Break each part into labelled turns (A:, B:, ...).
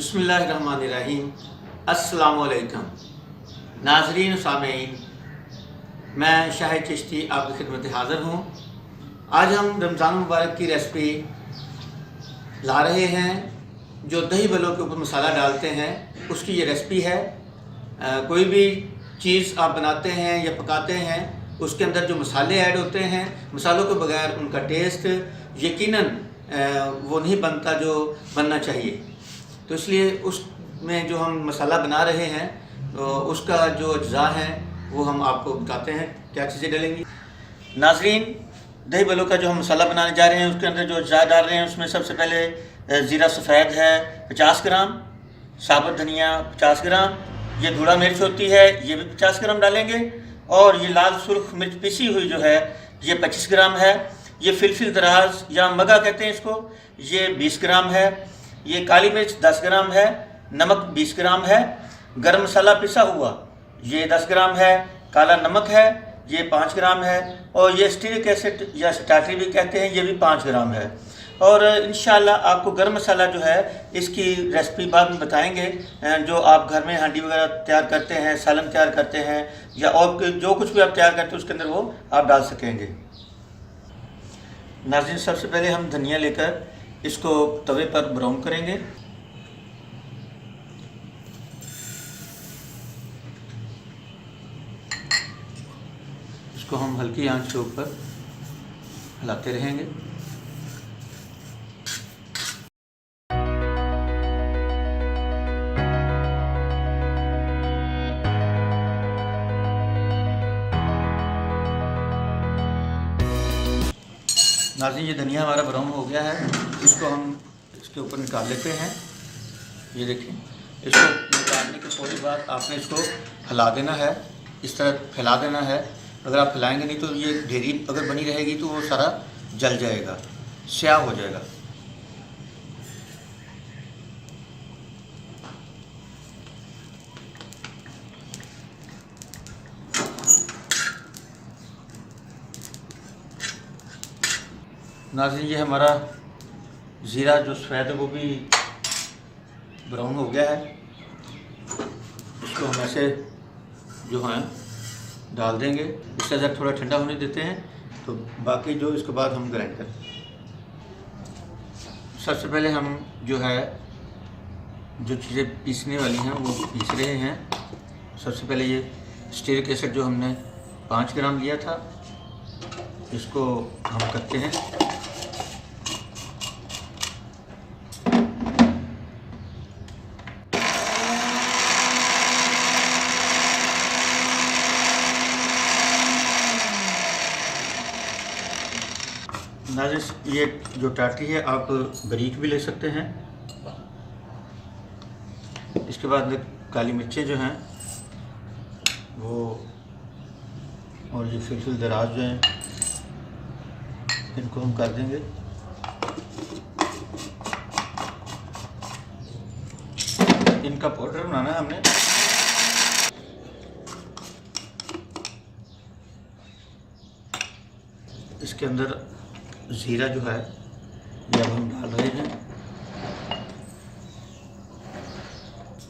A: बिस्मिल्लाहिर्रहमानिर्रहीम। अस्सलामु अलैकुम नाज़रीन सामीन, मैं शाहिद चिश्ती आपकी खिदमत हाज़िर हूँ। आज हम रमज़ान मुबारक की रेसिपी ला रहे हैं जो दही बलों के ऊपर मसाला डालते हैं, उसकी ये रेसिपी है। कोई भी चीज़ आप बनाते हैं या पकाते हैं, उसके अंदर जो मसाले ऐड होते हैं, मसालों के बगैर उनका टेस्ट यकीनन वो नहीं बनता जो बनना चाहिए। तो इसलिए उसमें जो हम मसाला बना रहे हैं तो उसका जो अज्जा है वो हम आपको बताते हैं क्या चीज़ें डलेंगी। नाज़रीन, दही बलों का जो हम मसाला बनाने जा रहे हैं उसके अंदर जो अज्जा डाल रहे हैं उसमें सबसे पहले ज़ीरा सफ़ेद है 50 ग्राम, साबुत धनिया 50 ग्राम, ये धुड़ा मिर्च होती है ये भी 50 ग्राम डालेंगे, और ये लाल सुर्ख मिर्च पीसी हुई जो है ये 25 ग्राम है, ये फिलफिल दराज या मगा कहते हैं इसको, ये 20 ग्राम है, ये काली मिर्च 10 ग्राम है, नमक 20 ग्राम है, गरम मसाला पिसा हुआ ये 10 ग्राम है, काला नमक है ये 5 ग्राम है, और ये स्टीरिक एसिड या स्टार्टरी भी कहते हैं ये भी 5 ग्राम है। और इंशाल्लाह आपको गरम मसाला जो है इसकी रेसिपी बाद में बताएंगे। जो आप घर में हांडी वगैरह तैयार करते हैं, सालन तैयार करते हैं या और जो कुछ भी आप तैयार करते हैं उसके अंदर वो आप डाल सकेंगे। नाज़रीन, सबसे पहले हम धनिया लेकर इसको तवे पर ब्राउन करेंगे। इसको हम हल्की आंच के ऊपर हिलाते रहेंगे। नाज़रीन, ये धनिया हमारा ब्राउन हो गया है, इसको हम इसके ऊपर निकाल लेते हैं। ये देखिए, इसको निकालने के थोड़ी बाद आपने इसको हिला देना है, इस तरह फैला देना है। अगर आप फैलाएंगे नहीं तो ये ढेरी अगर बनी रहेगी तो वो सारा जल जाएगा, स्याह हो जाएगा। नाज़रीन, ये हमारा ज़ीरा जो सफ़ेद है वो भी ब्राउन हो गया है, इसको हम ऐसे जो है डाल देंगे। इससे ज़रा थोड़ा ठंडा होने देते हैं तो बाकी जो इसके बाद हम ग्राइंड करें। सबसे पहले हम जो है जो चीज़ें पीसने वाली हैं वो पीस रहे हैं। सबसे पहले ये स्टीरिक एसिड जो हमने 5 ग्राम लिया था इसको हम करते हैं। नाज़रीन, ये जो टाटरी है आप बारीक भी ले सकते हैं। इसके बाद काली मिर्चें जो हैं वो, और ये फिलफिल दराज जो हैं इनको हम कर देंगे। इनका पाउडर बनाना है हमने। इसके अंदर ज़ीरा जो है ये अब हम डाल रहे हैं।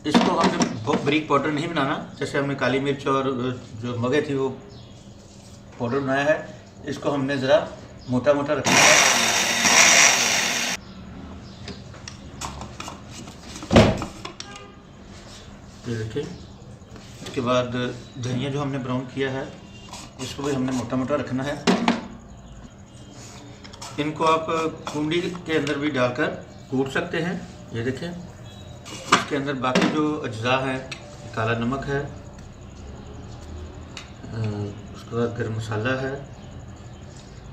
A: इसको हमने बहुत बारीक पाउडर नहीं बनाना, जैसे हमने काली मिर्च और जो मगे थी वो पाउडर बनाया है, इसको हमने ज़रा मोटा मोटा रखना है। ये देखिए, इसके बाद धनिया जो हमने ब्राउन किया है इसको भी हमने मोटा मोटा रखना है। इनको आप कुंडी के अंदर भी डालकर कूट सकते हैं। ये देखें, इसके अंदर बाकी जो अज्जा है, काला नमक है, उसके बाद गरम मसाला है,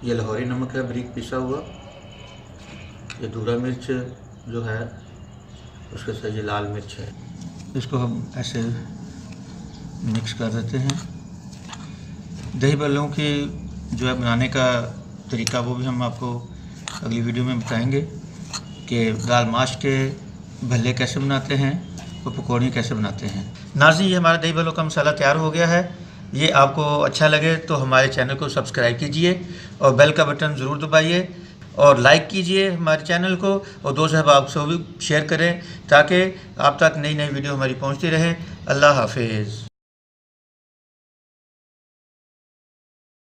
A: ये लाहौरी नमक है बारीक पिसा हुआ, ये धुड़ा मिर्च जो है उसके साथ ये लाल मिर्च है। इसको हम ऐसे मिक्स कर देते हैं। दही बल्लों की जो है बनाने का तरीका वो भी हम आपको अगली वीडियो में बताएंगे कि दाल माश के भल्ले कैसे बनाते हैं और पकौड़ी कैसे बनाते हैं। नाज़रीन, ये हमारा दही बल्लों का मसाला तैयार हो गया है। ये आपको अच्छा लगे तो हमारे चैनल को सब्सक्राइब कीजिए और बेल का बटन ज़रूर दबाइए और लाइक कीजिए हमारे चैनल को और दोस्त अहबाब को भी शेयर करें ताकि आप तक नई नई वीडियो हमारी पहुंचती रहे। अल्लाह हाफिज़।